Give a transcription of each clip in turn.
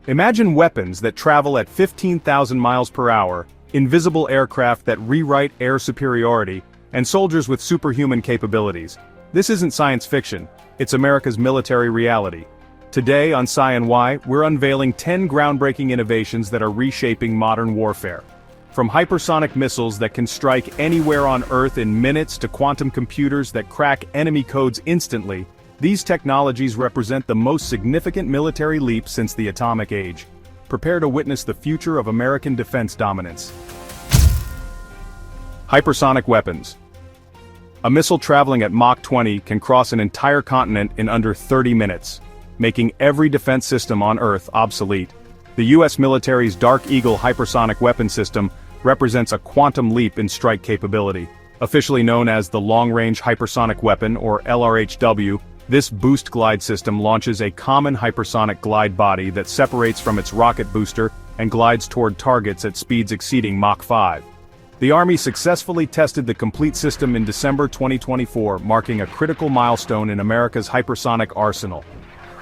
Imagine weapons that travel at 15,000 miles per hour, invisible aircraft that rewrite air superiority, and soldiers with superhuman capabilities. This isn't science fiction, it's America's military reality. Today on Sci and Why, we're unveiling 10 groundbreaking innovations that are reshaping modern warfare. From hypersonic missiles that can strike anywhere on Earth in minutes to quantum computers that crack enemy codes instantly, these technologies represent the most significant military leap since the atomic age. Prepare to witness the future of American defense dominance. Hypersonic weapons. A missile traveling at Mach 20 can cross an entire continent in under 30 minutes, making every defense system on Earth obsolete. The US military's Dark Eagle hypersonic weapon system represents a quantum leap in strike capability. Officially known as the Long Range Hypersonic Weapon, or LRHW, this boost glide system launches a common hypersonic glide body that separates from its rocket booster and glides toward targets at speeds exceeding Mach 5. The Army successfully tested the complete system in December 2024, marking a critical milestone in America's hypersonic arsenal.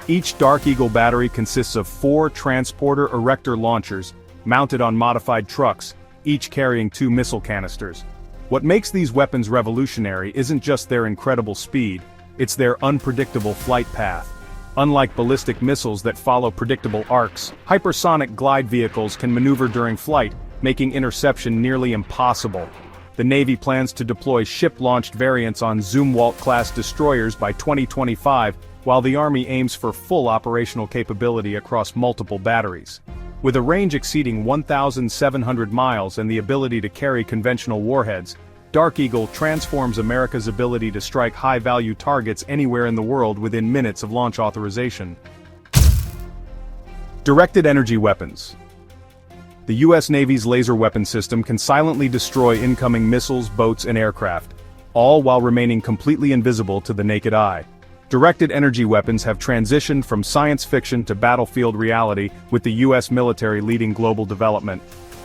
Each Dark Eagle battery consists of 4 transporter erector launchers, mounted on modified trucks, each carrying 2 missile canisters. What makes these weapons revolutionary isn't just their incredible speed, it's their unpredictable flight path. Unlike ballistic missiles that follow predictable arcs, hypersonic glide vehicles can maneuver during flight, making interception nearly impossible. The Navy plans to deploy ship-launched variants on Zumwalt-class destroyers by 2025, while the Army aims for full operational capability across multiple batteries. With a range exceeding 1,700 miles and the ability to carry conventional warheads, Dark Eagle transforms America's ability to strike high-value targets anywhere in the world within minutes of launch authorization. Directed energy weapons. The U.S. Navy's laser weapon system can silently destroy incoming missiles, boats, and aircraft, all while remaining completely invisible to the naked eye. Directed energy weapons have transitioned from science fiction to battlefield reality, with the U.S. military leading global development.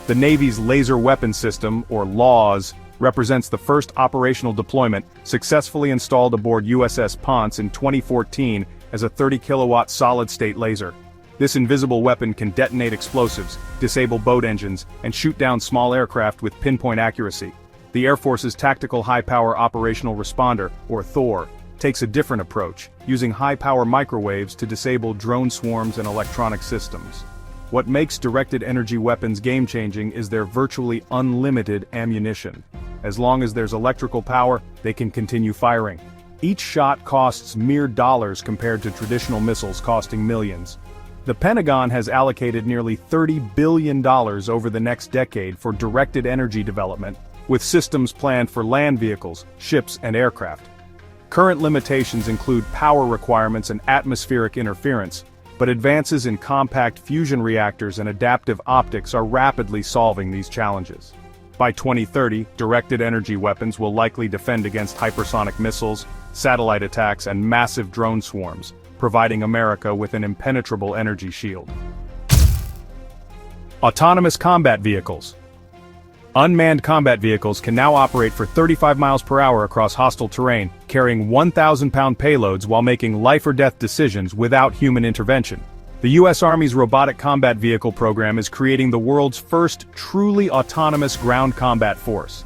The Navy's Laser Weapon System, or LAWS, represents the first operational deployment, successfully installed aboard USS Ponce in 2014 as a 30-kilowatt solid-state laser. This invisible weapon can detonate explosives, disable boat engines, and shoot down small aircraft with pinpoint accuracy. The Air Force's Tactical High-Power Operational Responder, or THOR, takes a different approach, using high-power microwaves to disable drone swarms and electronic systems. What makes directed energy weapons game-changing is their virtually unlimited ammunition. As long as there's electrical power, they can continue firing. Each shot costs mere dollars compared to traditional missiles costing millions. The Pentagon has allocated nearly $30 billion over the next decade for directed energy development, with systems planned for land vehicles, ships, and aircraft. Current limitations include power requirements and atmospheric interference, but advances in compact fusion reactors and adaptive optics are rapidly solving these challenges. By 2030, directed energy weapons will likely defend against hypersonic missiles, satellite attacks, and massive drone swarms, providing America with an impenetrable energy shield. Autonomous combat vehicles. Unmanned combat vehicles can now operate for 35 miles per hour across hostile terrain, carrying 1,000-pound payloads while making life-or-death decisions without human intervention. The U.S. Army's Robotic Combat Vehicle program is creating the world's first truly autonomous ground combat force.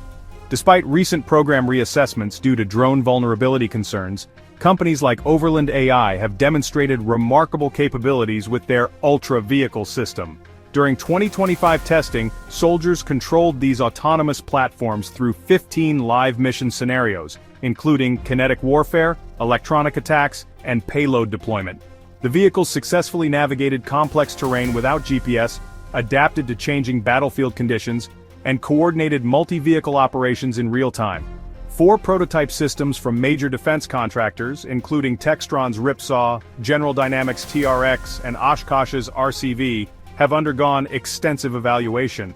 Despite recent program reassessments due to drone vulnerability concerns, companies like Overland AI have demonstrated remarkable capabilities with their Ultra Vehicle system. During 2025 testing, soldiers controlled these autonomous platforms through 15 live mission scenarios, including kinetic warfare, electronic attacks, and payload deployment. The vehicles successfully navigated complex terrain without GPS, adapted to changing battlefield conditions, and coordinated multi-vehicle operations in real time. 4 prototype systems from major defense contractors, including Textron's Ripsaw, General Dynamics TRX, and Oshkosh's RCV, have undergone extensive evaluation.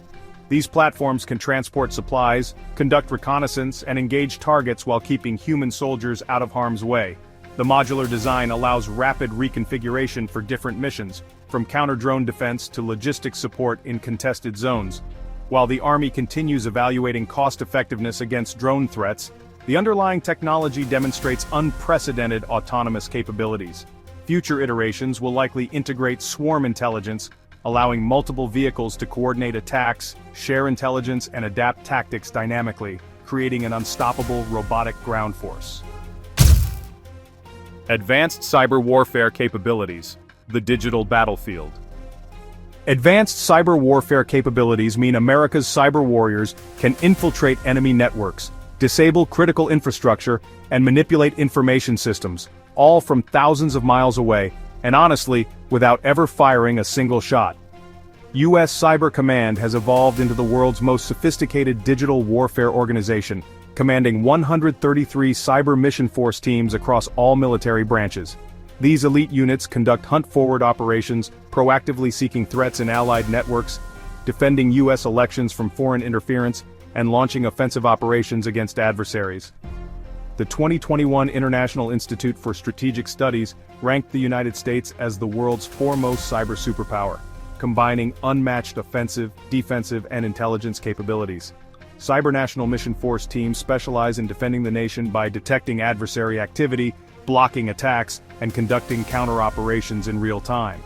These platforms can transport supplies, conduct reconnaissance, and engage targets while keeping human soldiers out of harm's way. The modular design allows rapid reconfiguration for different missions, from counter-drone defense to logistics support in contested zones. While the Army continues evaluating cost-effectiveness against drone threats, the underlying technology demonstrates unprecedented autonomous capabilities. Future iterations will likely integrate swarm intelligence, allowing multiple vehicles to coordinate attacks, share intelligence, and adapt tactics dynamically, creating an unstoppable robotic ground force. Advanced cyber warfare capabilities. The digital battlefield. Advanced cyber warfare capabilities mean America's cyber warriors can infiltrate enemy networks, disable critical infrastructure, and manipulate information systems, all from thousands of miles away, and honestly, without ever firing a single shot. U.S. Cyber Command has evolved into the world's most sophisticated digital warfare organization, commanding 133 cyber mission force teams across all military branches. These elite units conduct hunt-forward operations, proactively seeking threats in allied networks, defending U.S. elections from foreign interference, and launching offensive operations against adversaries. The 2021 International Institute for Strategic Studies ranked the United States as the world's foremost cyber superpower, combining unmatched offensive, defensive, and intelligence capabilities. Cyber National Mission Force teams specialize in defending the nation by detecting adversary activity, blocking attacks, and conducting counter-operations in real time.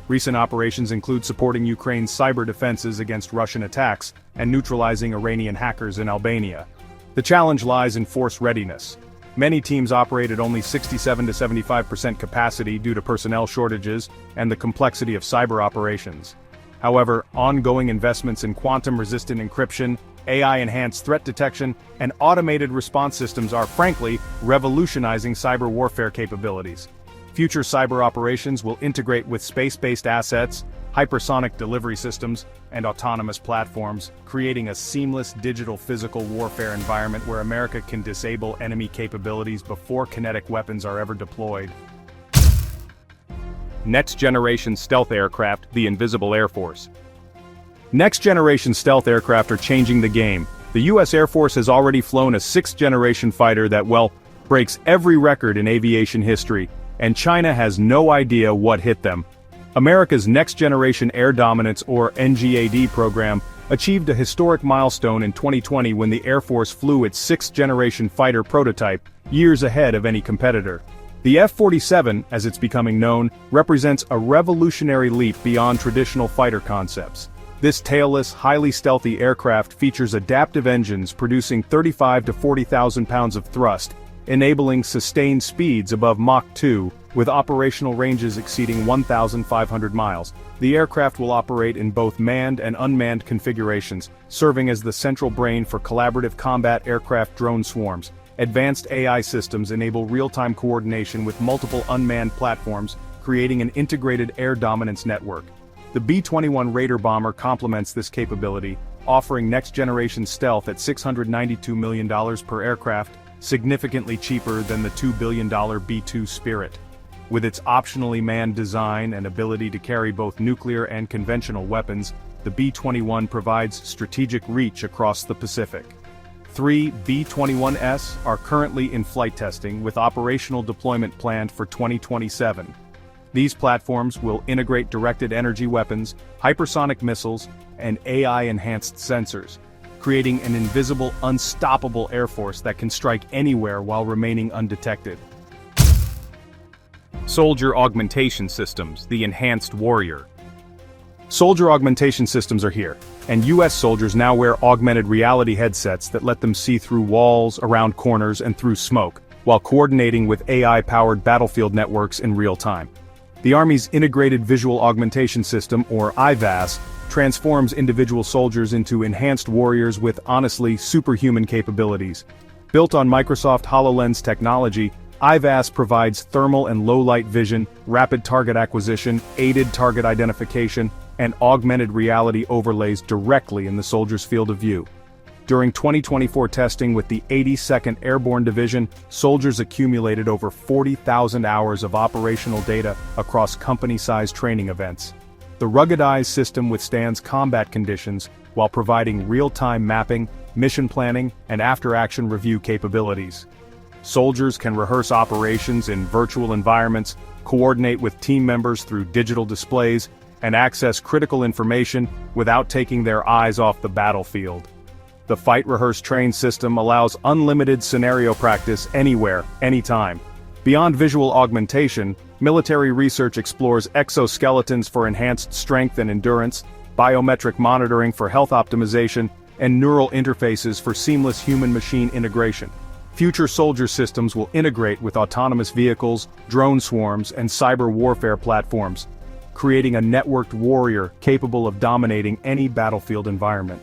Recent operations include supporting Ukraine's cyber defenses against Russian attacks and neutralizing Iranian hackers in Albania. The challenge lies in force readiness. Many teams operate at only 67 to 75% capacity due to personnel shortages and the complexity of cyber operations. However, ongoing investments in quantum-resistant encryption, AI-enhanced threat detection, and automated response systems are, frankly, revolutionizing cyber warfare capabilities. Future cyber operations will integrate with space-based assets, hypersonic delivery systems, and autonomous platforms, creating a seamless digital physical warfare environment where America can disable enemy capabilities before kinetic weapons are ever deployed. Next-generation stealth aircraft, the Invisible Air Force. Next-generation stealth aircraft are changing the game. The U.S. Air Force has already flown a sixth-generation fighter that, well, breaks every record in aviation history, and China has no idea what hit them. America's Next-Generation Air Dominance, or NGAD program, achieved a historic milestone in 2020 when the Air Force flew its sixth-generation fighter prototype, years ahead of any competitor. The F-47, as it's becoming known, represents a revolutionary leap beyond traditional fighter concepts. This tailless, highly stealthy aircraft features adaptive engines producing 35 to 40,000 pounds of thrust, enabling sustained speeds above Mach 2, with operational ranges exceeding 1,500 miles. The aircraft will operate in both manned and unmanned configurations, serving as the central brain for collaborative combat aircraft drone swarms. Advanced AI systems enable real-time coordination with multiple unmanned platforms, creating an integrated air dominance network. The B-21 Raider bomber complements this capability, offering next-generation stealth at $692 million per aircraft, significantly cheaper than the $2 billion B-2 Spirit. With its optionally manned design and ability to carry both nuclear and conventional weapons, the B-21 provides strategic reach across the Pacific. 3 B-21s are currently in flight testing with operational deployment planned for 2027. These platforms will integrate directed energy weapons, hypersonic missiles, and AI-enhanced sensors, creating an invisible, unstoppable air force that can strike anywhere while remaining undetected. Soldier Augmentation Systems, the Enhanced Warrior. Soldier augmentation systems are here, and U.S. soldiers now wear augmented reality headsets that let them see through walls, around corners, and through smoke, while coordinating with AI-powered battlefield networks in real time. The Army's Integrated Visual Augmentation System, or IVAS, transforms individual soldiers into enhanced warriors with honestly superhuman capabilities. Built on Microsoft HoloLens technology, IVAS provides thermal and low-light vision, rapid target acquisition, aided target identification, and augmented reality overlays directly in the soldier's field of view. During 2024 testing with the 82nd Airborne Division, soldiers accumulated over 40,000 hours of operational data across company-sized training events. The ruggedized system withstands combat conditions while providing real-time mapping, mission planning, and after-action review capabilities. Soldiers can rehearse operations in virtual environments, coordinate with team members through digital displays, and access critical information without taking their eyes off the battlefield. The Fight Rehearse Train system allows unlimited scenario practice anywhere, anytime. Beyond visual augmentation, military research explores exoskeletons for enhanced strength and endurance, biometric monitoring for health optimization, and neural interfaces for seamless human-machine integration. Future soldier systems will integrate with autonomous vehicles, drone swarms, and cyber warfare platforms, creating a networked warrior capable of dominating any battlefield environment.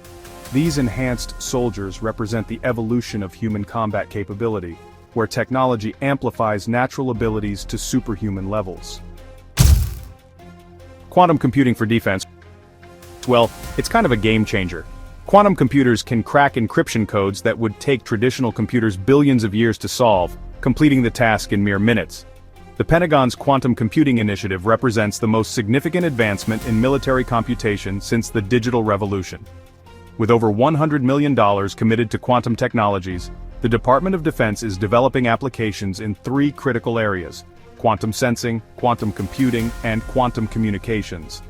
These enhanced soldiers represent the evolution of human combat capability, where technology amplifies natural abilities to superhuman levels. Quantum computing for defense. Well, it's kind of a game changer. Quantum computers can crack encryption codes that would take traditional computers billions of years to solve, completing the task in mere minutes. The Pentagon's quantum computing initiative represents the most significant advancement in military computation since the digital revolution. With over $100 million committed to quantum technologies, the Department of Defense is developing applications in three critical areas: quantum sensing, quantum computing, and quantum communications.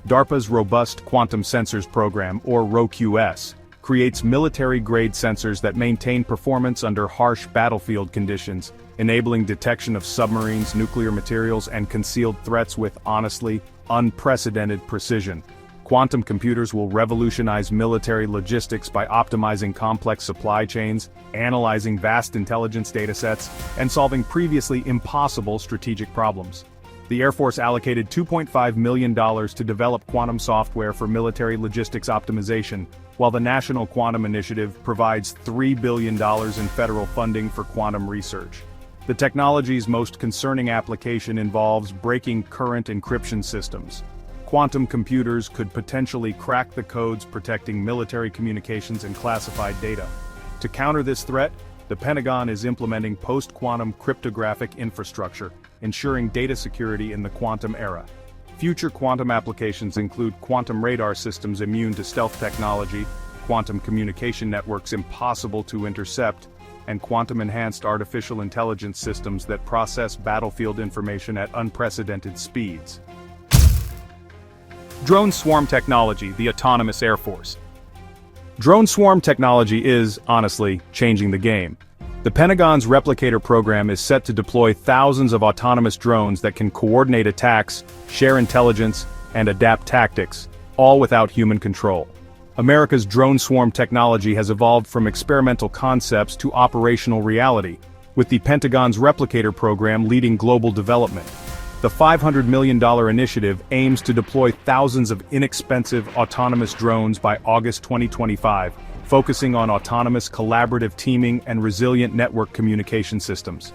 DARPA's Robust Quantum Sensors Program, or ROQS, creates military-grade sensors that maintain performance under harsh battlefield conditions, enabling detection of submarines, nuclear materials, and concealed threats with, honestly, unprecedented precision. Quantum computers will revolutionize military logistics by optimizing complex supply chains, analyzing vast intelligence datasets, and solving previously impossible strategic problems. The Air Force allocated $2.5 million to develop quantum software for military logistics optimization, while the National Quantum Initiative provides $3 billion in federal funding for quantum research. The technology's most concerning application involves breaking current encryption systems. Quantum computers could potentially crack the codes protecting military communications and classified data. To counter this threat, the Pentagon is implementing post-quantum cryptographic infrastructure, ensuring data security in the quantum era. Future quantum applications include quantum radar systems immune to stealth technology, quantum communication networks impossible to intercept, and quantum-enhanced artificial intelligence systems that process battlefield information at unprecedented speeds. Drone swarm technology, the autonomous Air Force. Drone swarm technology is, honestly, changing the game. The Pentagon's Replicator program is set to deploy thousands of autonomous drones that can coordinate attacks, share intelligence, and adapt tactics, all without human control. America's drone swarm technology has evolved from experimental concepts to operational reality, with the Pentagon's Replicator program leading global development. The $500 million initiative aims to deploy thousands of inexpensive autonomous drones by August 2025, focusing on autonomous collaborative teaming and resilient network communication systems.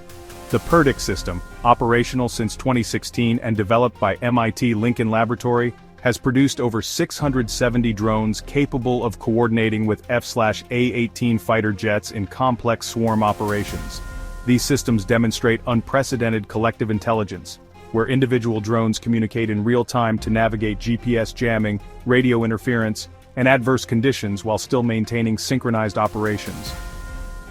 The PERDIC system, operational since 2016 and developed by MIT Lincoln Laboratory, has produced over 670 drones capable of coordinating with F/A-18 fighter jets in complex swarm operations. These systems demonstrate unprecedented collective intelligence, where individual drones communicate in real time to navigate GPS jamming, radio interference, and adverse conditions while still maintaining synchronized operations.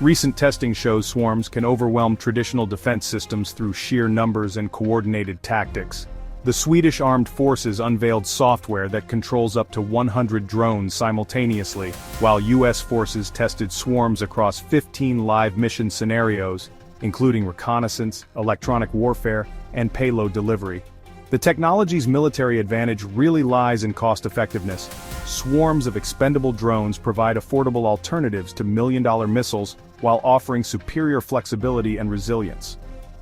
Recent testing shows swarms can overwhelm traditional defense systems through sheer numbers and coordinated tactics. The Swedish Armed Forces unveiled software that controls up to 100 drones simultaneously, while US forces tested swarms across 15 live mission scenarios, including reconnaissance, electronic warfare, and payload delivery. The technology's military advantage really lies in cost-effectiveness. Swarms of expendable drones provide affordable alternatives to million-dollar missiles while offering superior flexibility and resilience.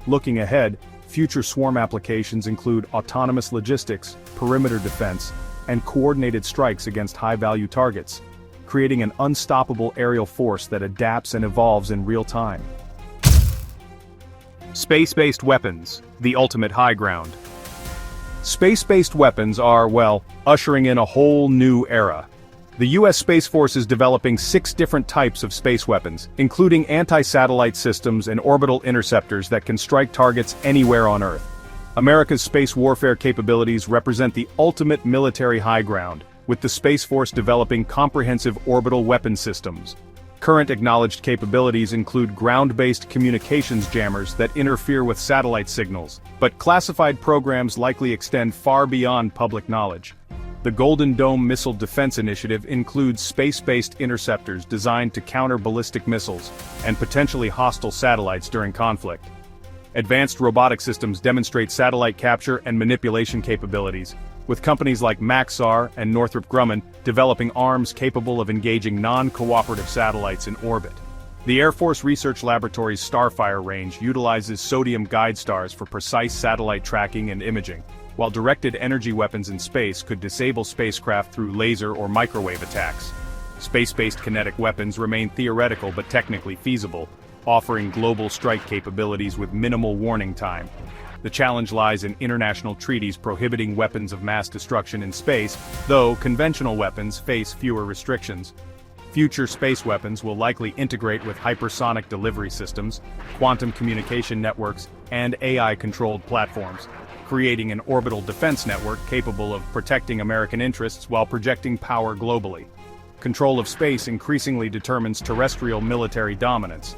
Looking ahead, future swarm applications include autonomous logistics, perimeter defense, and coordinated strikes against high-value targets, creating an unstoppable aerial force that adapts and evolves in real time. Space-based weapons, the ultimate high ground. Space-based weapons are, well, ushering in a whole new era. The US Space Force is developing 6 different types of space weapons, including anti-satellite systems and orbital interceptors that can strike targets anywhere on Earth. America's space warfare capabilities represent the ultimate military high ground, with the Space Force developing comprehensive orbital weapon systems. Current acknowledged capabilities include ground-based communications jammers that interfere with satellite signals, but classified programs likely extend far beyond public knowledge. The Golden Dome Missile Defense Initiative includes space-based interceptors designed to counter ballistic missiles and potentially hostile satellites during conflict. Advanced robotic systems demonstrate satellite capture and manipulation capabilities, with companies like Maxar and Northrop Grumman developing arms capable of engaging non-cooperative satellites in orbit. The Air Force Research Laboratory's Starfire range utilizes sodium guide stars for precise satellite tracking and imaging, while directed energy weapons in space could disable spacecraft through laser or microwave attacks. Space-based kinetic weapons remain theoretical but technically feasible, offering global strike capabilities with minimal warning time. The challenge lies in international treaties prohibiting weapons of mass destruction in space, though conventional weapons face fewer restrictions. Future space weapons will likely integrate with hypersonic delivery systems, quantum communication networks, and AI-controlled platforms, creating an orbital defense network capable of protecting American interests while projecting power globally. Control of space increasingly determines terrestrial military dominance.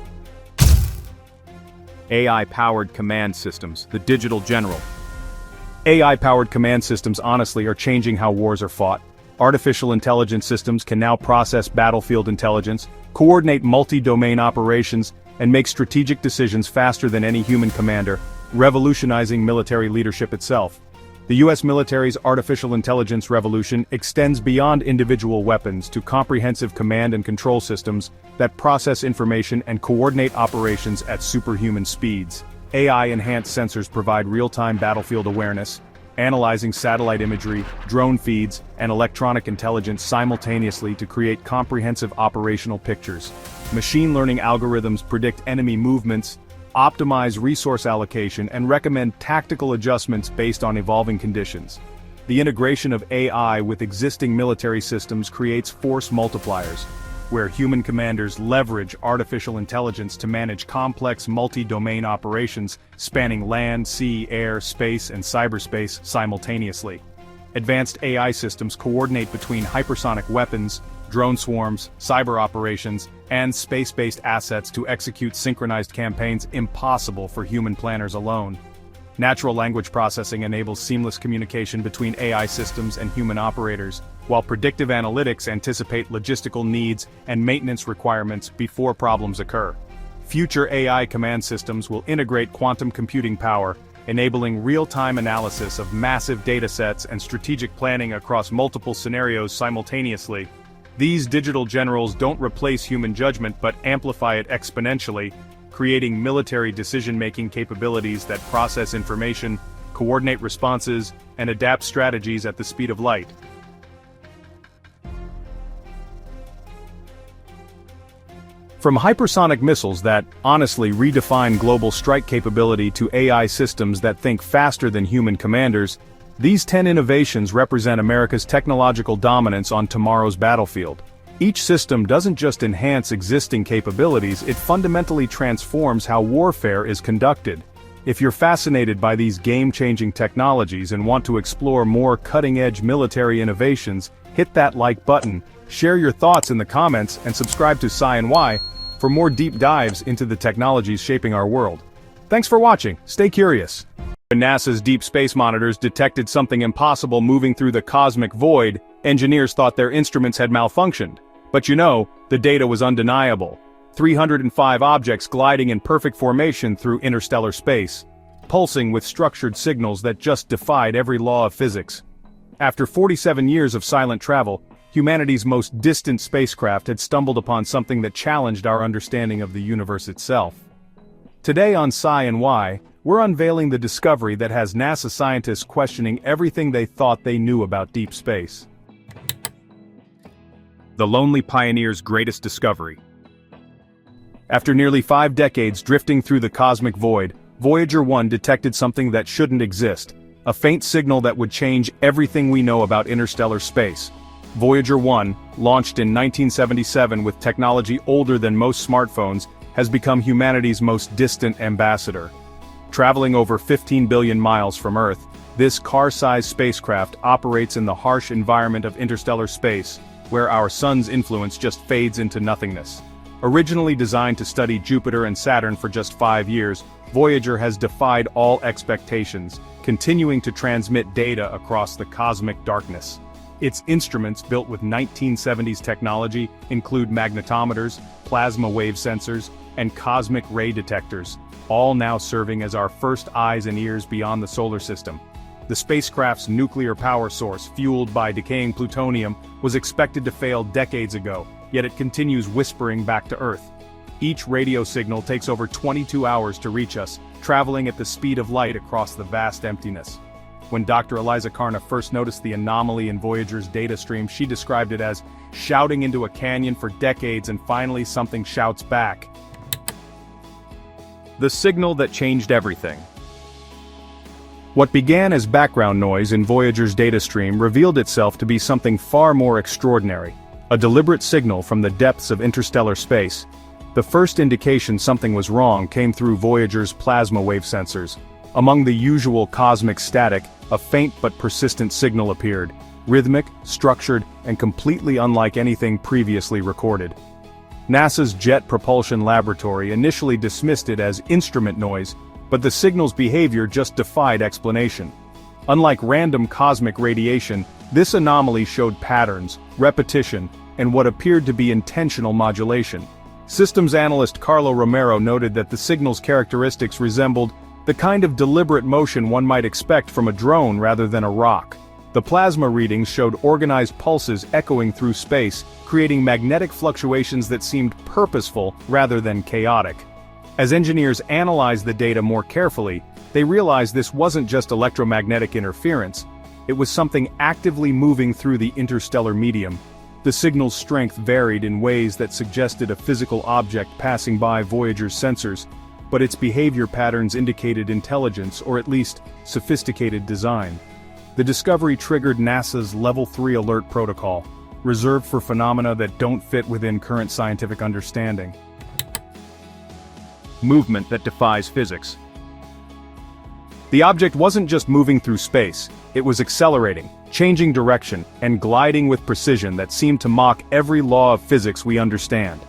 AI-powered command systems, the digital general. AI-powered command systems honestly are changing how wars are fought. Artificial intelligence systems can now process battlefield intelligence, coordinate multi-domain operations, and make strategic decisions faster than any human commander, revolutionizing military leadership itself. The U.S. military's artificial intelligence revolution extends beyond individual weapons to comprehensive command and control systems that process information and coordinate operations at superhuman speeds. AI-enhanced sensors provide real-time battlefield awareness, analyzing satellite imagery, drone feeds, and electronic intelligence simultaneously to create comprehensive operational pictures. Machine learning algorithms predict enemy movements, optimize resource allocation, and recommend tactical adjustments based on evolving conditions. The integration of AI with existing military systems creates force multipliers, where human commanders leverage artificial intelligence to manage complex multi-domain operations spanning land, sea, air, space, and cyberspace simultaneously. Advanced AI systems coordinate between hypersonic weapons, drone swarms, cyber operations, and space-based assets to execute synchronized campaigns impossible for human planners alone. Natural language processing enables seamless communication between AI systems and human operators, while predictive analytics anticipate logistical needs and maintenance requirements before problems occur. Future AI command systems will integrate quantum computing power, enabling real-time analysis of massive datasets and strategic planning across multiple scenarios simultaneously. These digital generals don't replace human judgment but amplify it exponentially, creating military decision-making capabilities that process information, coordinate responses, and adapt strategies at the speed of light. From hypersonic missiles that, honestly, redefine global strike capability to AI systems that think faster than human commanders, these 10 innovations represent America's technological dominance on tomorrow's battlefield. Each system doesn't just enhance existing capabilities, it fundamentally transforms how warfare is conducted. If you're fascinated by these game-changing technologies and want to explore more cutting-edge military innovations, hit that like button, share your thoughts in the comments, and subscribe to Sci&Y for more deep dives into the technologies shaping our world. Thanks for watching, stay curious. When NASA's deep space monitors detected something impossible moving through the cosmic void, engineers thought their instruments had malfunctioned. But the data was undeniable. 305 objects gliding in perfect formation through interstellar space, pulsing with structured signals that just defied every law of physics. After 47 years of silent travel, humanity's most distant spacecraft had stumbled upon something that challenged our understanding of the universe itself. Today on Sci&Y, we're unveiling the discovery that has NASA scientists questioning everything they thought they knew about deep space. The lonely pioneer's greatest discovery. After nearly 5 decades drifting through the cosmic void, Voyager 1 detected something that shouldn't exist, a faint signal that would change everything we know about interstellar space. Voyager 1, launched in 1977 with technology older than most smartphones, has become humanity's most distant ambassador. Traveling over 15 billion miles from Earth, this car-sized spacecraft operates in the harsh environment of interstellar space, where our sun's influence just fades into nothingness. Originally designed to study Jupiter and Saturn for just 5 years, Voyager has defied all expectations, continuing to transmit data across the cosmic darkness. Its instruments, built with 1970s technology, include magnetometers, plasma wave sensors, and cosmic ray detectors, all now serving as our first eyes and ears beyond the solar system. The spacecraft's nuclear power source, fueled by decaying plutonium, was expected to fail decades ago, yet it continues whispering back to Earth. Each radio signal takes over 22 hours to reach us, traveling at the speed of light across the vast emptiness. When Dr. Eliza Karna first noticed the anomaly in Voyager's data stream, she described it as shouting into a canyon for decades and finally something shouts back. The signal that changed everything. What began as background noise in Voyager's data stream revealed itself to be something far more extraordinary, a deliberate signal from the depths of interstellar space. The first indication something was wrong came through Voyager's plasma wave sensors. Among the usual cosmic static, a faint but persistent signal appeared, rhythmic, structured, and completely unlike anything previously recorded. NASA's Jet Propulsion Laboratory initially dismissed it as instrument noise, but the signal's behavior just defied explanation. Unlike random cosmic radiation, this anomaly showed patterns, repetition, and what appeared to be intentional modulation. Systems analyst Carlo Romero noted that the signal's characteristics resembled the kind of deliberate motion one might expect from a drone rather than a rock. The plasma readings showed organized pulses echoing through space, creating magnetic fluctuations that seemed purposeful rather than chaotic. As engineers analyzed the data more carefully, they realized this wasn't just electromagnetic interference, it was something actively moving through the interstellar medium. The signal's strength varied in ways that suggested a physical object passing by Voyager's sensors, but its behavior patterns indicated intelligence or at least sophisticated design. The discovery triggered NASA's Level 3 Alert Protocol, reserved for phenomena that don't fit within current scientific understanding. Movement that defies physics. The object wasn't just moving through space, it was accelerating, changing direction, and gliding with precision that seemed to mock every law of physics we understand.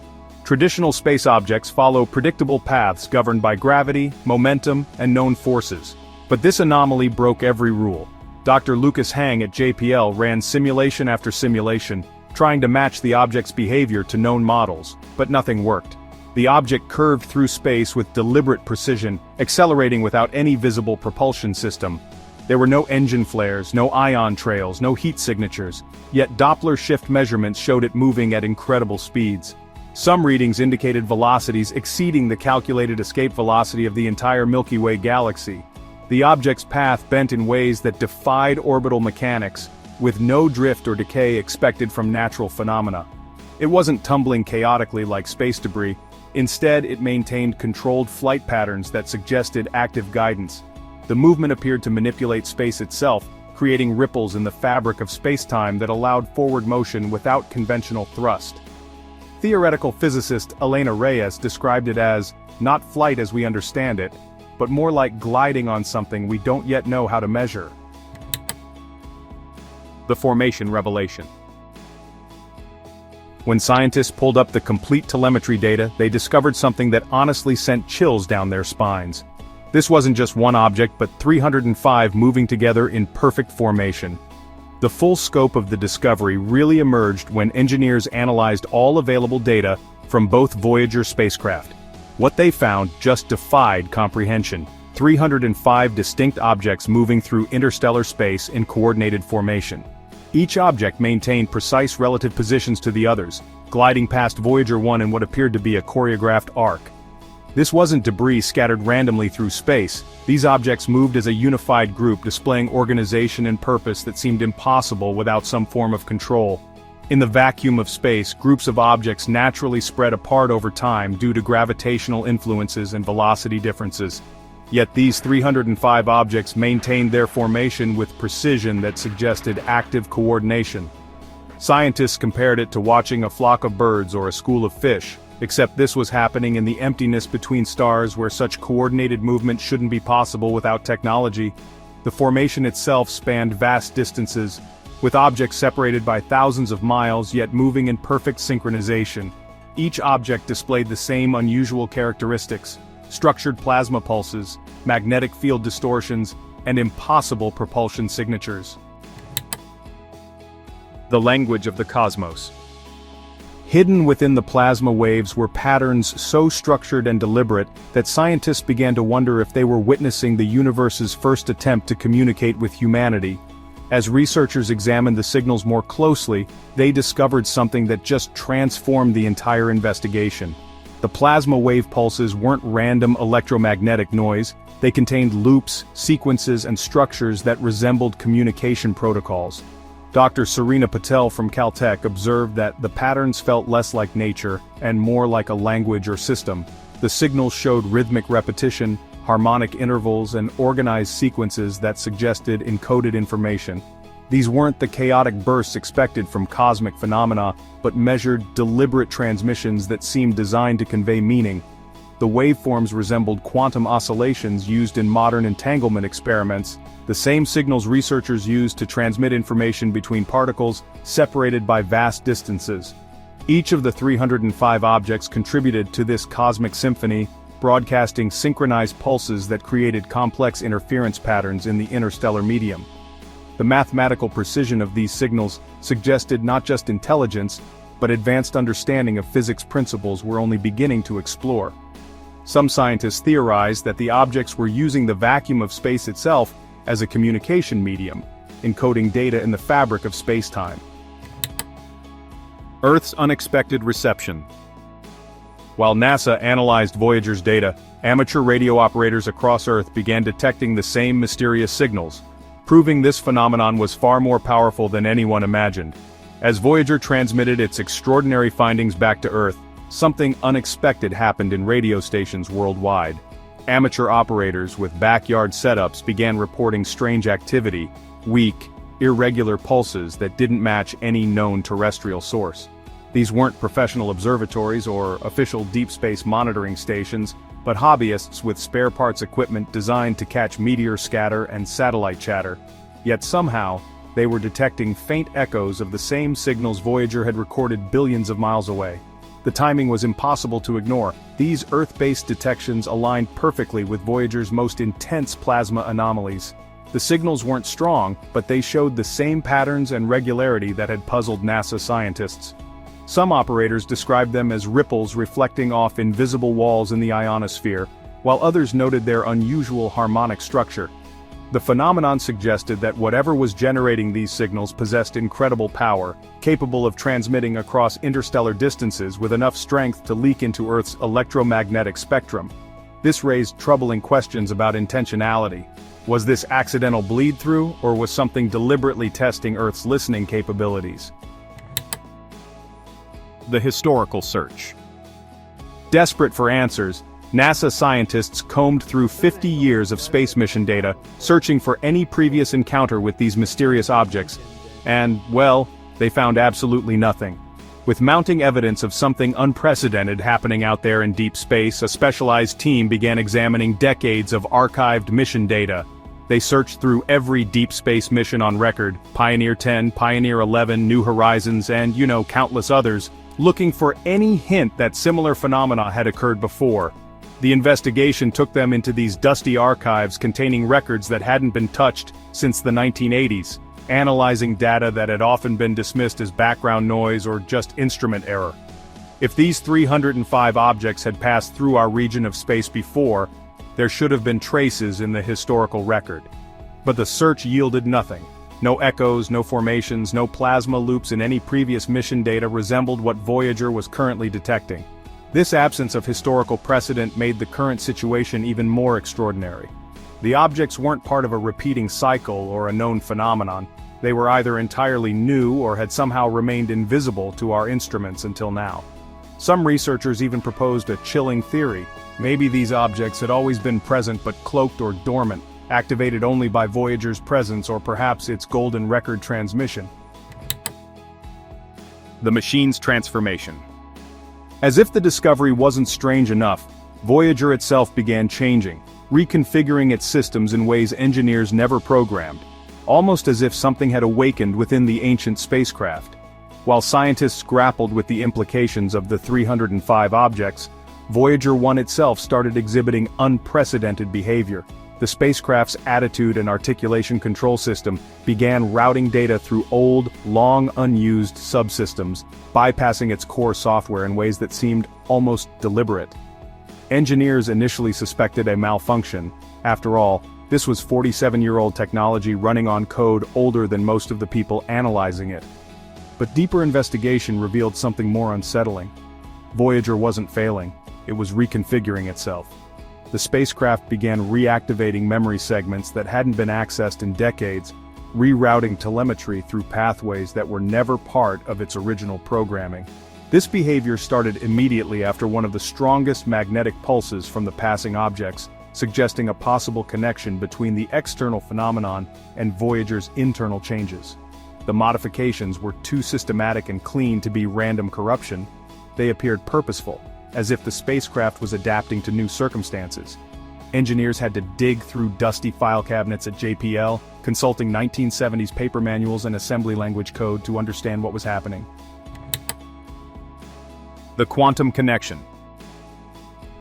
Traditional space objects follow predictable paths governed by gravity, momentum, and known forces. But this anomaly broke every rule. Dr. Lucas Hang at JPL ran simulation after simulation, trying to match the object's behavior to known models, but nothing worked. The object curved through space with deliberate precision, accelerating without any visible propulsion system. There were no engine flares, no ion trails, no heat signatures, yet Doppler shift measurements showed it moving at incredible speeds. Some readings indicated velocities exceeding the calculated escape velocity of the entire Milky Way galaxy. The object's path bent in ways that defied orbital mechanics, with no drift or decay expected from natural phenomena. It wasn't tumbling chaotically like space debris. Instead, it maintained controlled flight patterns that suggested active guidance. The movement appeared to manipulate space itself, creating ripples in the fabric of space-time that allowed forward motion without conventional thrust. Theoretical physicist Elena Reyes described it as, not flight as we understand it, but more like gliding on something we don't yet know how to measure. The formation revelation. When scientists pulled up the complete telemetry data, they discovered something that honestly sent chills down their spines. This wasn't just one object but 305 moving together in perfect formation. The full scope of the discovery really emerged when engineers analyzed all available data from both Voyager spacecraft. What they found just defied comprehension. 305 distinct objects moving through interstellar space in coordinated formation. Each object maintained precise relative positions to the others, gliding past Voyager 1 in what appeared to be a choreographed arc. This wasn't debris scattered randomly through space. These objects moved as a unified group, displaying organization and purpose that seemed impossible without some form of control. In the vacuum of space, groups of objects naturally spread apart over time due to gravitational influences and velocity differences. Yet these 305 objects maintained their formation with precision that suggested active coordination. Scientists compared it to watching a flock of birds or a school of fish, except this was happening in the emptiness between stars where such coordinated movement shouldn't be possible without technology. The formation itself spanned vast distances, with objects separated by thousands of miles yet moving in perfect synchronization. Each object displayed the same unusual characteristics: structured plasma pulses, magnetic field distortions, and impossible propulsion signatures. The language of the cosmos. Hidden within the plasma waves were patterns so structured and deliberate that scientists began to wonder if they were witnessing the universe's first attempt to communicate with humanity. As researchers examined the signals more closely, they discovered something that just transformed the entire investigation. The plasma wave pulses weren't random electromagnetic noise, they contained loops, sequences, and structures that resembled communication protocols. Dr. Serena Patel from Caltech observed that the patterns felt less like nature and more like a language or system. The signals showed rhythmic repetition, harmonic intervals, and organized sequences that suggested encoded information. These weren't the chaotic bursts expected from cosmic phenomena, but measured, deliberate transmissions that seemed designed to convey meaning. The waveforms resembled quantum oscillations used in modern entanglement experiments, the same signals researchers use to transmit information between particles separated by vast distances. Each of the 305 objects contributed to this cosmic symphony, broadcasting synchronized pulses that created complex interference patterns in the interstellar medium. The mathematical precision of these signals suggested not just intelligence, but advanced understanding of physics principles we're only beginning to explore. Some scientists theorized that the objects were using the vacuum of space itself as a communication medium, encoding data in the fabric of space-time. Earth's unexpected reception. While NASA analyzed Voyager's data, amateur radio operators across Earth began detecting the same mysterious signals, proving this phenomenon was far more powerful than anyone imagined. As Voyager transmitted its extraordinary findings back to Earth, something unexpected happened in radio stations worldwide. Amateur operators with backyard setups began reporting strange activity, weak, irregular pulses that didn't match any known terrestrial source. These weren't professional observatories or official deep space monitoring stations, but hobbyists with spare parts equipment designed to catch meteor scatter and satellite chatter. Yet somehow, they were detecting faint echoes of the same signals Voyager had recorded billions of miles away. The timing was impossible to ignore. These Earth-based detections aligned perfectly with Voyager's most intense plasma anomalies. The signals weren't strong, but they showed the same patterns and regularity that had puzzled NASA scientists. Some operators described them as ripples reflecting off invisible walls in the ionosphere, while others noted their unusual harmonic structure. The phenomenon suggested that whatever was generating these signals possessed incredible power, capable of transmitting across interstellar distances with enough strength to leak into Earth's electromagnetic spectrum. This raised troubling questions about intentionality. Was this accidental bleed-through, or was something deliberately testing Earth's listening capabilities? The historical search. Desperate for answers, NASA scientists combed through 50 years of space mission data, searching for any previous encounter with these mysterious objects, and, well, they found absolutely nothing. With mounting evidence of something unprecedented happening out there in deep space, a specialized team began examining decades of archived mission data. They searched through every deep space mission on record, Pioneer 10, Pioneer 11, New Horizons, and, countless others, looking for any hint that similar phenomena had occurred before. The investigation took them into these dusty archives containing records that hadn't been touched since the 1980s, analyzing data that had often been dismissed as background noise or just instrument error. If these 305 objects had passed through our region of space before, there should have been traces in the historical record. But the search yielded nothing. No echoes, no formations, no plasma loops in any previous mission data resembled what Voyager was currently detecting. This absence of historical precedent made the current situation even more extraordinary. The objects weren't part of a repeating cycle or a known phenomenon. They were either entirely new or had somehow remained invisible to our instruments until now. Some researchers even proposed a chilling theory. Maybe these objects had always been present but cloaked or dormant, activated only by Voyager's presence or perhaps its golden record transmission. The machine's transformation. As if the discovery wasn't strange enough, Voyager itself began changing, reconfiguring its systems in ways engineers never programmed, almost as if something had awakened within the ancient spacecraft. While scientists grappled with the implications of the 305 objects, Voyager 1 itself started exhibiting unprecedented behavior. The spacecraft's attitude and articulation control system began routing data through old, long-unused subsystems, bypassing its core software in ways that seemed almost deliberate. Engineers initially suspected a malfunction. After all, this was 47-year-old technology running on code older than most of the people analyzing it. But deeper investigation revealed something more unsettling. Voyager wasn't failing, it was reconfiguring itself. The spacecraft began reactivating memory segments that hadn't been accessed in decades, rerouting telemetry through pathways that were never part of its original programming. This behavior started immediately after one of the strongest magnetic pulses from the passing objects, suggesting a possible connection between the external phenomenon and Voyager's internal changes. The modifications were too systematic and clean to be random corruption. They appeared purposeful, as if the spacecraft was adapting to new circumstances. Engineers had to dig through dusty file cabinets at JPL, consulting 1970s paper manuals and assembly language code to understand what was happening. The quantum connection.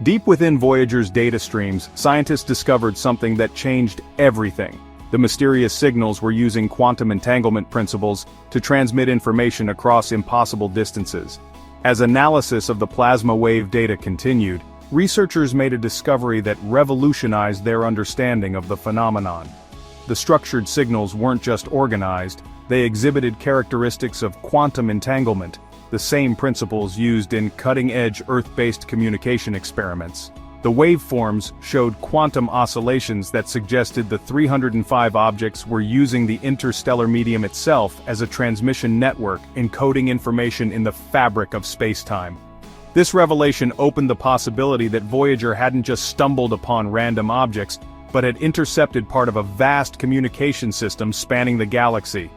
Deep within Voyager's data streams, scientists discovered something that changed everything. The mysterious signals were using quantum entanglement principles to transmit information across impossible distances. As analysis of the plasma wave data continued, researchers made a discovery that revolutionized their understanding of the phenomenon. The structured signals weren't just organized, they exhibited characteristics of quantum entanglement, the same principles used in cutting-edge Earth-based communication experiments. The waveforms showed quantum oscillations that suggested the 305 objects were using the interstellar medium itself as a transmission network, encoding information in the fabric of space-time. This revelation opened the possibility that Voyager hadn't just stumbled upon random objects, but had intercepted part of a vast communication system spanning the galaxy.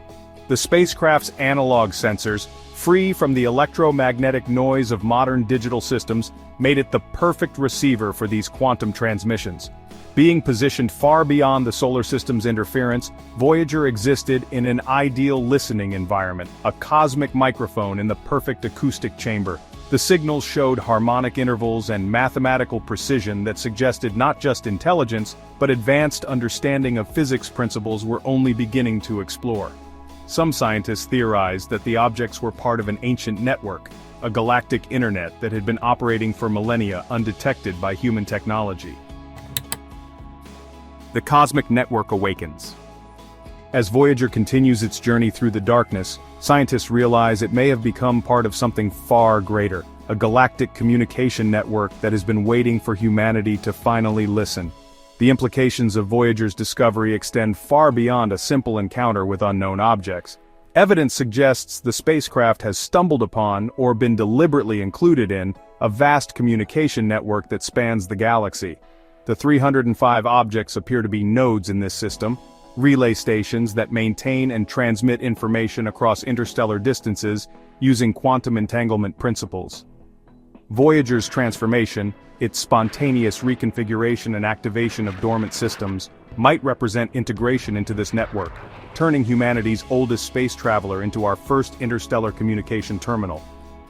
The spacecraft's analog sensors, free from the electromagnetic noise of modern digital systems, made it the perfect receiver for these quantum transmissions. Being positioned far beyond the solar system's interference, Voyager existed in an ideal listening environment, a cosmic microphone in the perfect acoustic chamber. The signals showed harmonic intervals and mathematical precision that suggested not just intelligence, but advanced understanding of physics principles we're only beginning to explore. Some scientists theorized that the objects were part of an ancient network, a galactic internet that had been operating for millennia undetected by human technology. The cosmic network awakens. As Voyager continues its journey through the darkness, scientists realize it may have become part of something far greater, a galactic communication network that has been waiting for humanity to finally listen. The implications of Voyager's discovery extend far beyond a simple encounter with unknown objects. Evidence suggests the spacecraft has stumbled upon, or been deliberately included in, a vast communication network that spans the galaxy. The 305 objects appear to be nodes in this system, relay stations that maintain and transmit information across interstellar distances using quantum entanglement principles. Voyager's transformation, its spontaneous reconfiguration and activation of dormant systems, might represent integration into this network, turning humanity's oldest space traveler into our first interstellar communication terminal.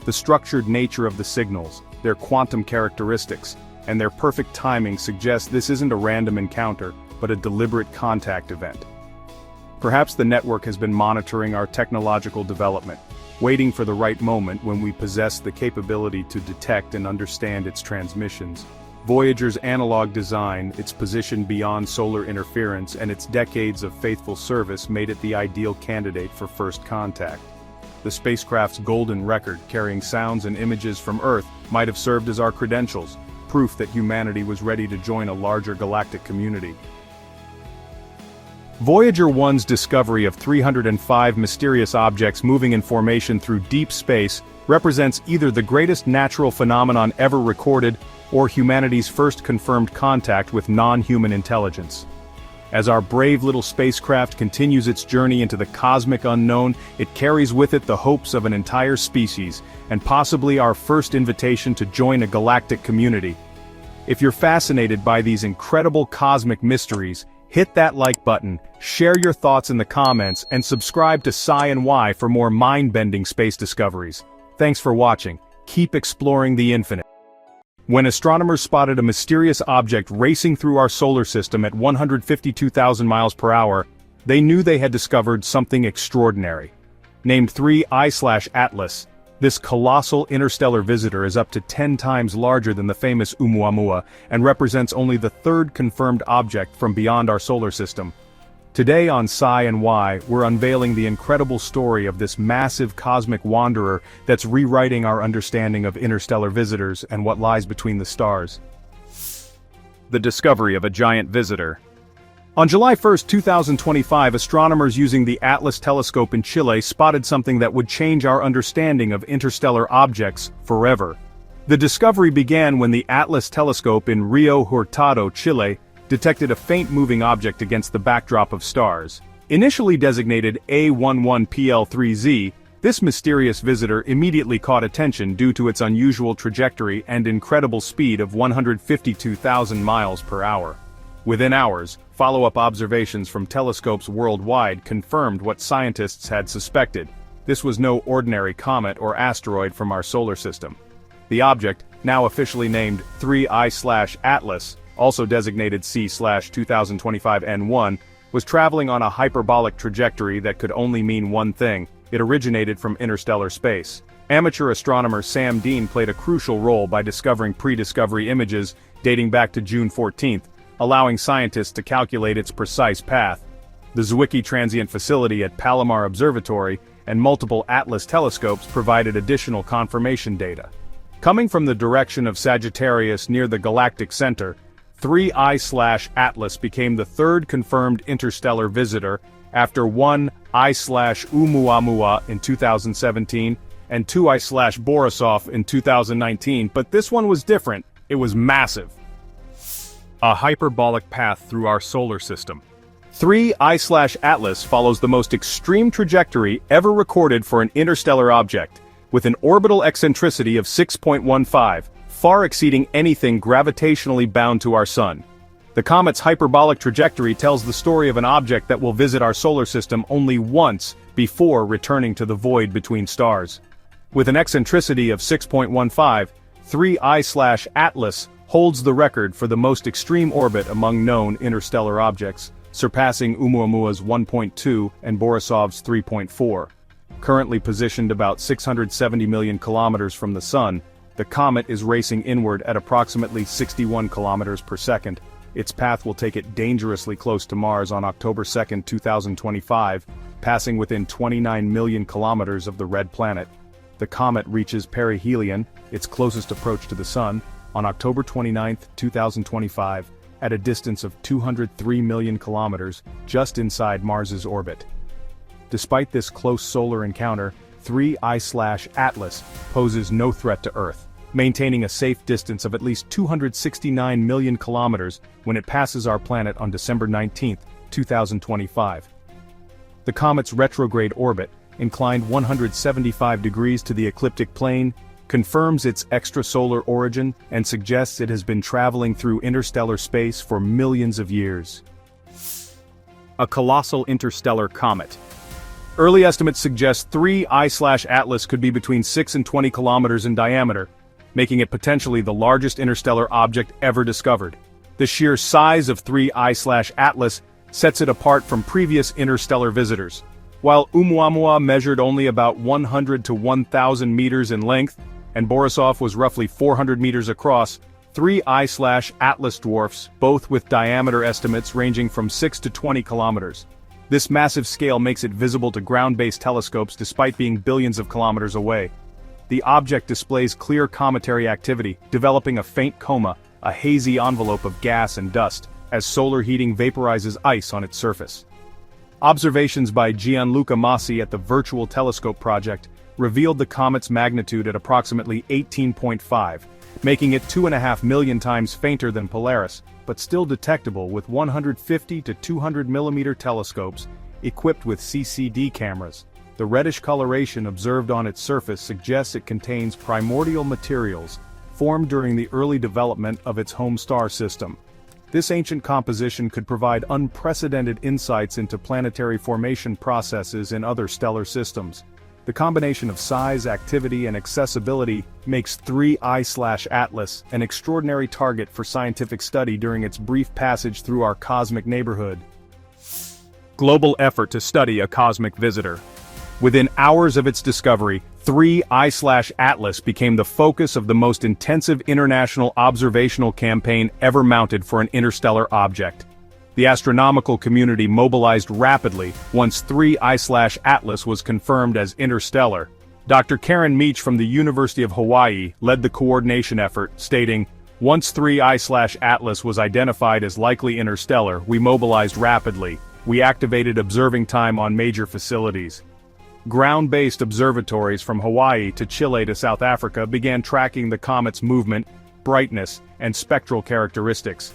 The structured nature of the signals, their quantum characteristics, and their perfect timing suggest this isn't a random encounter, but a deliberate contact event. Perhaps the network has been monitoring our technological development, waiting for the right moment when we possess the capability to detect and understand its transmissions. Voyager's analog design, its position beyond solar interference, and its decades of faithful service made it the ideal candidate for first contact. The spacecraft's golden record, carrying sounds and images from Earth, might have served as our credentials, proof that humanity was ready to join a larger galactic community. Voyager 1's discovery of 305 mysterious objects moving in formation through deep space represents either the greatest natural phenomenon ever recorded or humanity's first confirmed contact with non-human intelligence. As our brave little spacecraft continues its journey into the cosmic unknown, it carries with it the hopes of an entire species, and possibly our first invitation to join a galactic community. If you're fascinated by these incredible cosmic mysteries, hit that like button, share your thoughts in the comments, and subscribe to Sci and Y for more mind-bending space discoveries. Thanks for watching. Keep exploring the infinite. When astronomers spotted a mysterious object racing through our solar system at 152,000 miles per hour, they knew they had discovered something extraordinary. Named 3I/Atlas, this colossal interstellar visitor is up to 10 times larger than the famous Oumuamua and represents only the third confirmed object from beyond our solar system. Today on Sci and Why, we're unveiling the incredible story of this massive cosmic wanderer that's rewriting our understanding of interstellar visitors and what lies between the stars. The discovery of a giant visitor. On July 1, 2025, astronomers using the Atlas telescope in Chile spotted something that would change our understanding of interstellar objects forever. The discovery began when the Atlas telescope in Rio Hurtado, Chile, detected a faint moving object against the backdrop of stars. Initially designated A11PL3Z, this mysterious visitor immediately caught attention due to its unusual trajectory and incredible speed of 152,000 miles per hour. Within hours, follow-up observations from telescopes worldwide confirmed what scientists had suspected. This was no ordinary comet or asteroid from our solar system. The object, now officially named 3I/Atlas, also designated C/2025N1, was traveling on a hyperbolic trajectory that could only mean one thing: it originated from interstellar space. Amateur astronomer Sam Dean played a crucial role by discovering pre-discovery images dating back to June 14, allowing scientists to calculate its precise path. The Zwicky Transient Facility at Palomar Observatory and multiple Atlas telescopes provided additional confirmation data. Coming from the direction of Sagittarius near the galactic center, 3I/Atlas became the third confirmed interstellar visitor after 1I/Oumuamua in 2017 and 2I/Borisov in 2019, but this one was different. It was massive. A hyperbolic path through our solar system. 3I/Atlas follows the most extreme trajectory ever recorded for an interstellar object, with an orbital eccentricity of 6.15, far exceeding anything gravitationally bound to our Sun. The comet's hyperbolic trajectory tells the story of an object that will visit our solar system only once before returning to the void between stars. With an eccentricity of 6.15, 3I/Atlas holds the record for the most extreme orbit among known interstellar objects, surpassing Oumuamua's 1.2 and Borisov's 3.4. Currently positioned about 670 million kilometers from the Sun, the comet is racing inward at approximately 61 kilometers per second. Its path will take it dangerously close to Mars on October 2, 2025, passing within 29 million kilometers of the red planet. The comet reaches perihelion, its closest approach to the Sun, on October 29, 2025, at a distance of 203 million kilometers, just inside Mars's orbit. Despite this close solar encounter, 3I/Atlas poses no threat to Earth, maintaining a safe distance of at least 269 million kilometers when it passes our planet on December 19, 2025. The comet's retrograde orbit, inclined 175 degrees to the ecliptic plane, confirms its extrasolar origin and suggests it has been traveling through interstellar space for millions of years. A colossal interstellar comet. Early estimates suggest 3I/Atlas could be between 6 and 20 kilometers in diameter, making it potentially the largest interstellar object ever discovered. The sheer size of 3I/Atlas sets it apart from previous interstellar visitors. While Oumuamua measured only about 100 to 1,000 meters in length, and Borisov was roughly 400 meters across, 3I/Atlas dwarfs, both with diameter estimates ranging from 6 to 20 kilometers. This massive scale makes it visible to ground-based telescopes despite being billions of kilometers away. The object displays clear cometary activity, developing a faint coma, a hazy envelope of gas and dust, as solar heating vaporizes ice on its surface. Observations by Gianluca Massi at the Virtual Telescope Project revealed the comet's magnitude at approximately 18.5, making it 2.5 million times fainter than Polaris, but still detectable with 150 to 200 millimeter telescopes equipped with CCD cameras. The reddish coloration observed on its surface suggests it contains primordial materials formed during the early development of its home star system. This ancient composition could provide unprecedented insights into planetary formation processes in other stellar systems. The combination of size, activity, and accessibility makes 3I/Atlas an extraordinary target for scientific study during its brief passage through our cosmic neighborhood. Global effort to study a cosmic visitor. Within hours of its discovery, 3I/Atlas became the focus of the most intensive international observational campaign ever mounted for an interstellar object. The astronomical community mobilized rapidly once 3I/Atlas was confirmed as interstellar. Dr. Karen Meach from the University of Hawaii led the coordination effort, stating, "Once 3I/Atlas was identified as likely interstellar, we mobilized rapidly. We activated observing time on major facilities." Ground-based observatories from Hawaii to Chile to South Africa began tracking the comet's movement, brightness, and spectral characteristics.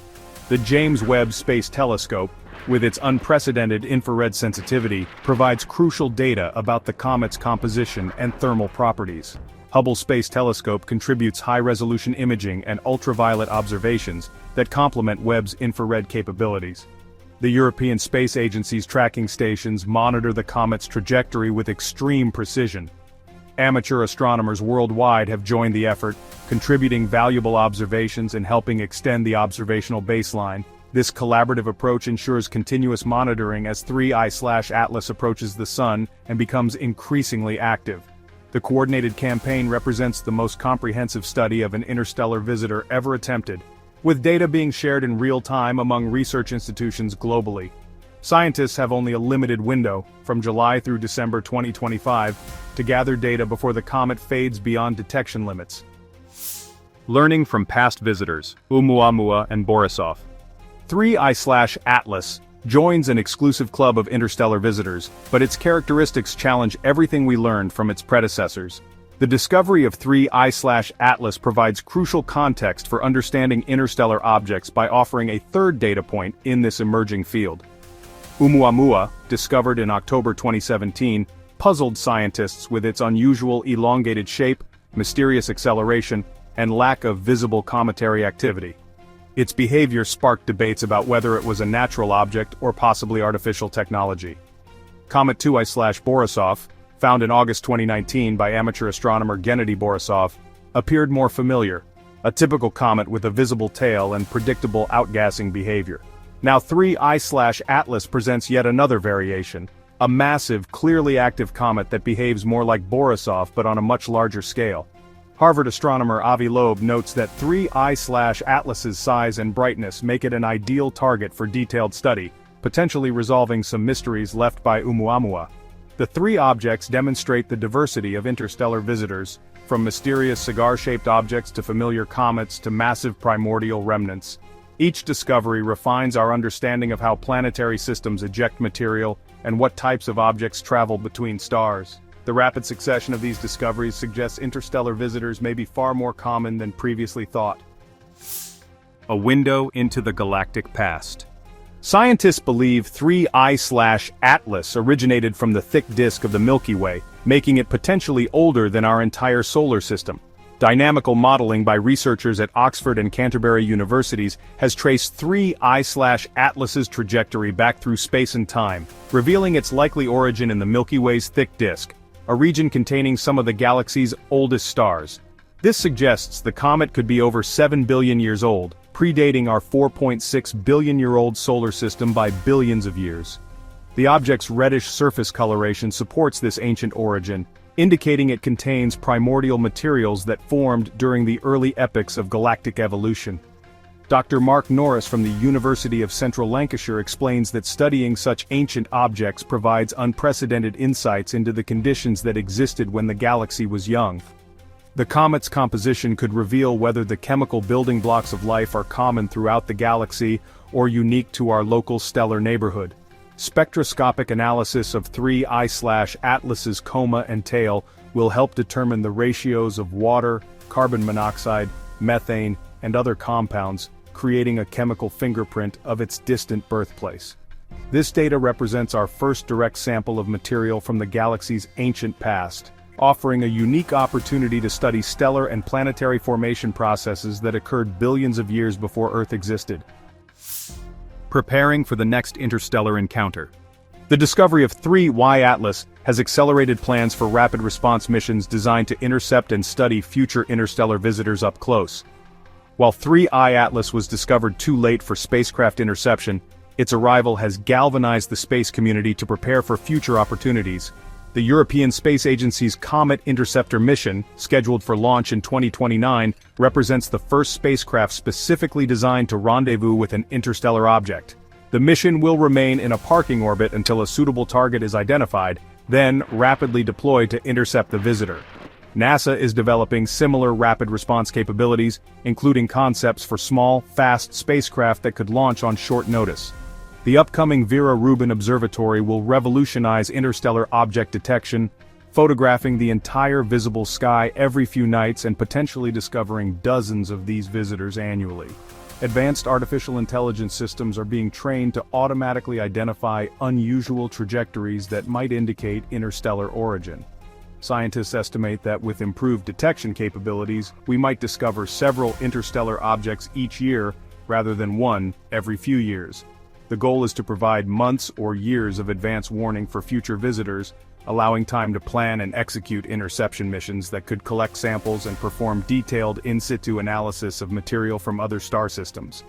The James Webb Space Telescope, with its unprecedented infrared sensitivity, provides crucial data about the comet's composition and thermal properties. Hubble Space Telescope contributes high-resolution imaging and ultraviolet observations that complement Webb's infrared capabilities. The European Space Agency's tracking stations monitor the comet's trajectory with extreme precision. Amateur astronomers worldwide have joined the effort, contributing valuable observations and helping extend the observational baseline. This collaborative approach ensures continuous monitoring as 3I/Atlas approaches the Sun and becomes increasingly active. The coordinated campaign represents the most comprehensive study of an interstellar visitor ever attempted, with data being shared in real time among research institutions globally. Scientists have only a limited window, from July through December 2025, to gather data before the comet fades beyond detection limits. Learning from past visitors, Oumuamua and Borisov. 3I/Atlas joins an exclusive club of interstellar visitors, but its characteristics challenge everything we learned from its predecessors. The discovery of 3I/Atlas provides crucial context for understanding interstellar objects by offering a third data point in this emerging field. Oumuamua, discovered in October 2017, puzzled scientists with its unusual elongated shape, mysterious acceleration, and lack of visible cometary activity. Its behavior sparked debates about whether it was a natural object or possibly artificial technology. Comet 2I/Borisov, found in August 2019 by amateur astronomer Gennady Borisov, appeared more familiar, a typical comet with a visible tail and predictable outgassing behavior. Now 3I/Atlas presents yet another variation, a massive, clearly active comet that behaves more like Borisov but on a much larger scale. Harvard astronomer Avi Loeb notes that 3I/Atlas's size and brightness make it an ideal target for detailed study, potentially resolving some mysteries left by Oumuamua. The three objects demonstrate the diversity of interstellar visitors, from mysterious cigar-shaped objects to familiar comets to massive primordial remnants. Each discovery refines our understanding of how planetary systems eject material and what types of objects travel between stars. The rapid succession of these discoveries suggests interstellar visitors may be far more common than previously thought. A window into the galactic past. Scientists believe 3I/Atlas originated from the thick disk of the Milky Way, making it potentially older than our entire solar system. Dynamical modeling by researchers at Oxford and Canterbury universities has traced 3I/Atlas's trajectory back through space and time, revealing its likely origin in the Milky Way's thick disk, a region containing some of the galaxy's oldest stars. This suggests the comet could be over 7 billion years old, predating our 4.6 billion-year-old solar system by billions of years. The object's reddish surface coloration supports this ancient origin, indicating it contains primordial materials that formed during the early epochs of galactic evolution. Dr. Mark Norris from the University of Central Lancashire explains that studying such ancient objects provides unprecedented insights into the conditions that existed when the galaxy was young. The comet's composition could reveal whether the chemical building blocks of life are common throughout the galaxy or unique to our local stellar neighborhood. Spectroscopic analysis of 3I/Atlas's coma and tail will help determine the ratios of water, carbon monoxide, methane, and other compounds, creating a chemical fingerprint of its distant birthplace. This data represents our first direct sample of material from the galaxy's ancient past, offering a unique opportunity to study stellar and planetary formation processes that occurred billions of years before Earth existed. Preparing for the next interstellar encounter. The discovery of 3I Atlas has accelerated plans for rapid response missions designed to intercept and study future interstellar visitors up close. While 3I Atlas was discovered too late for spacecraft interception, its arrival has galvanized the space community to prepare for future opportunities. The European Space Agency's Comet Interceptor mission, scheduled for launch in 2029, represents the first spacecraft specifically designed to rendezvous with an interstellar object. The mission will remain in a parking orbit until a suitable target is identified, then rapidly deployed to intercept the visitor. NASA is developing similar rapid response capabilities, including concepts for small, fast spacecraft that could launch on short notice. The upcoming Vera Rubin Observatory will revolutionize interstellar object detection, photographing the entire visible sky every few nights and potentially discovering dozens of these visitors annually. Advanced artificial intelligence systems are being trained to automatically identify unusual trajectories that might indicate interstellar origin. Scientists estimate that with improved detection capabilities, we might discover several interstellar objects each year, rather than one every few years. The goal is to provide months or years of advance warning for future visitors, allowing time to plan and execute interception missions that could collect samples and perform detailed in-situ analysis of material from other star systems.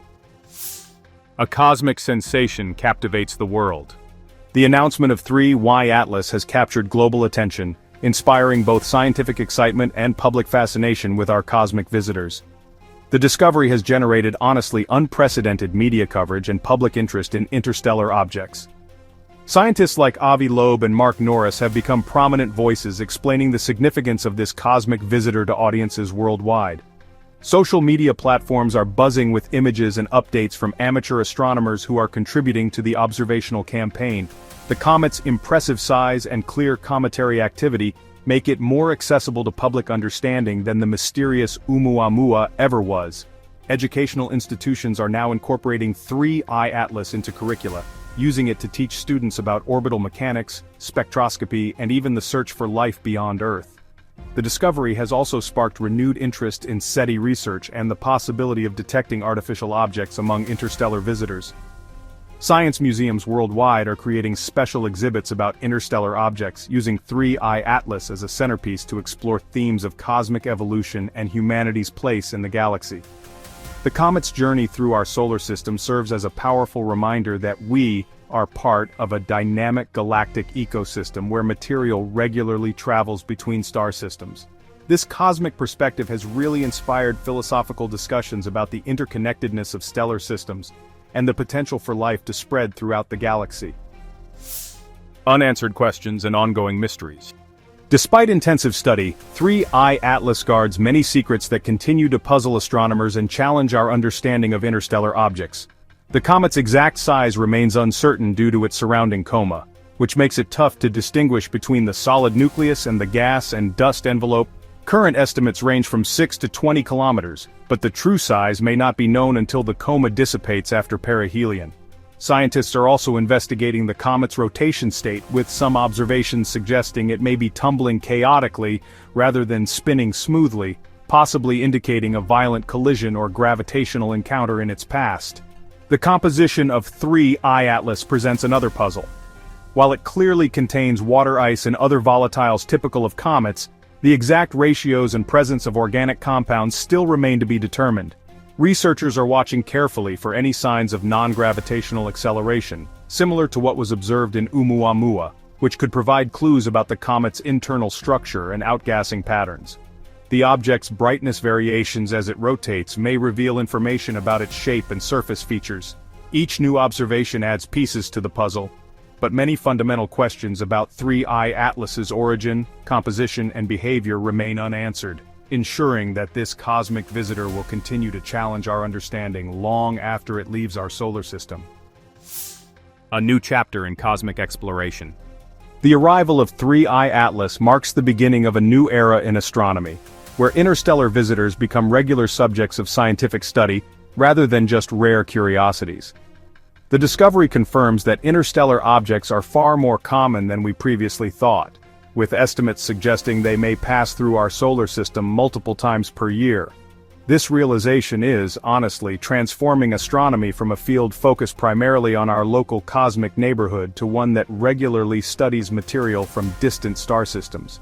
A cosmic sensation captivates the world. The announcement of 3I Atlas has captured global attention, inspiring both scientific excitement and public fascination with our cosmic visitors. The discovery has generated honestly unprecedented media coverage and public interest in interstellar objects. Scientists like Avi Loeb and Mark Norris have become prominent voices explaining the significance of this cosmic visitor to audiences worldwide. Social media platforms are buzzing with images and updates from amateur astronomers who are contributing to the observational campaign. The comet's impressive size and clear cometary activity make it more accessible to public understanding than the mysterious Oumuamua ever was. Educational institutions are now incorporating 3I Atlas into curricula, using it to teach students about orbital mechanics, spectroscopy, and even the search for life beyond Earth. The discovery has also sparked renewed interest in SETI research and the possibility of detecting artificial objects among interstellar visitors. Science museums worldwide are creating special exhibits about interstellar objects, using 3I Atlas as a centerpiece to explore themes of cosmic evolution and humanity's place in the galaxy. The comet's journey through our solar system serves as a powerful reminder that we are part of a dynamic galactic ecosystem where material regularly travels between star systems. This cosmic perspective has really inspired philosophical discussions about the interconnectedness of stellar systems and the potential for life to spread throughout the galaxy. Unanswered questions and ongoing mysteries. Despite intensive study, 3I Atlas guards many secrets that continue to puzzle astronomers and challenge our understanding of interstellar objects. The comet's exact size remains uncertain due to its surrounding coma, which makes it tough to distinguish between the solid nucleus and the gas and dust envelope. Current estimates range from 6 to 20 kilometers, but the true size may not be known until the coma dissipates after perihelion. Scientists are also investigating the comet's rotation state, with some observations suggesting it may be tumbling chaotically rather than spinning smoothly, possibly indicating a violent collision or gravitational encounter in its past. The composition of 3I Atlas presents another puzzle. While it clearly contains water ice and other volatiles typical of comets, the exact ratios and presence of organic compounds still remain to be determined. Researchers are watching carefully for any signs of non-gravitational acceleration, similar to what was observed in Oumuamua, which could provide clues about the comet's internal structure and outgassing patterns. The object's brightness variations as it rotates may reveal information about its shape and surface features. Each new observation adds pieces to the puzzle, but many fundamental questions about 3I Atlas's origin, composition, and behavior remain unanswered, ensuring that this cosmic visitor will continue to challenge our understanding long after it leaves our solar system. A new chapter in cosmic exploration. The arrival of 3I Atlas marks the beginning of a new era in astronomy, where interstellar visitors become regular subjects of scientific study rather than just rare curiosities. The discovery confirms that interstellar objects are far more common than we previously thought, with estimates suggesting they may pass through our solar system multiple times per year. This realization is, honestly, transforming astronomy from a field focused primarily on our local cosmic neighborhood to one that regularly studies material from distant star systems.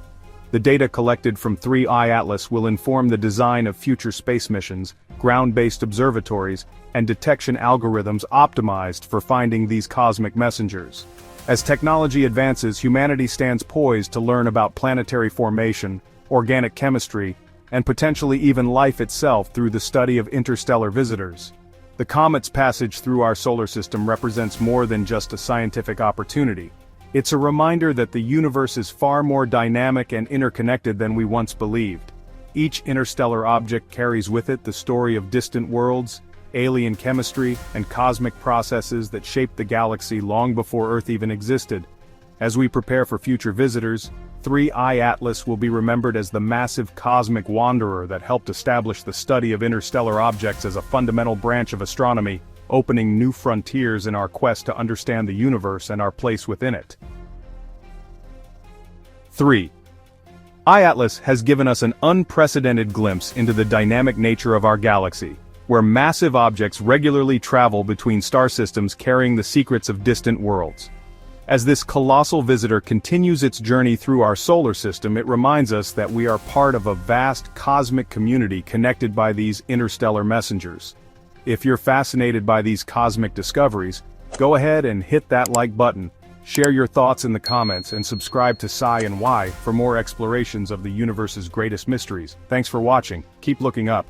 The data collected from 3I Atlas will inform the design of future space missions, ground-based observatories, and detection algorithms optimized for finding these cosmic messengers. As technology advances, humanity stands poised to learn about planetary formation, organic chemistry, and potentially even life itself through the study of interstellar visitors. The comet's passage through our solar system represents more than just a scientific opportunity. It's a reminder that the universe is far more dynamic and interconnected than we once believed. Each interstellar object carries with it the story of distant worlds, alien chemistry, and cosmic processes that shaped the galaxy long before Earth even existed. As we prepare for future visitors, 3I Atlas will be remembered as the massive cosmic wanderer that helped establish the study of interstellar objects as a fundamental branch of astronomy, opening new frontiers in our quest to understand the universe and our place within it. 3. I-Atlas has given us an unprecedented glimpse into the dynamic nature of our galaxy, where massive objects regularly travel between star systems carrying the secrets of distant worlds. As this colossal visitor continues its journey through our solar system, it reminds us that we are part of a vast cosmic community connected by these interstellar messengers. If you're fascinated by these cosmic discoveries, go ahead and hit that like button, share your thoughts in the comments, and subscribe to Sci and Y for more explorations of the universe's greatest mysteries. Thanks for watching. Keep looking up.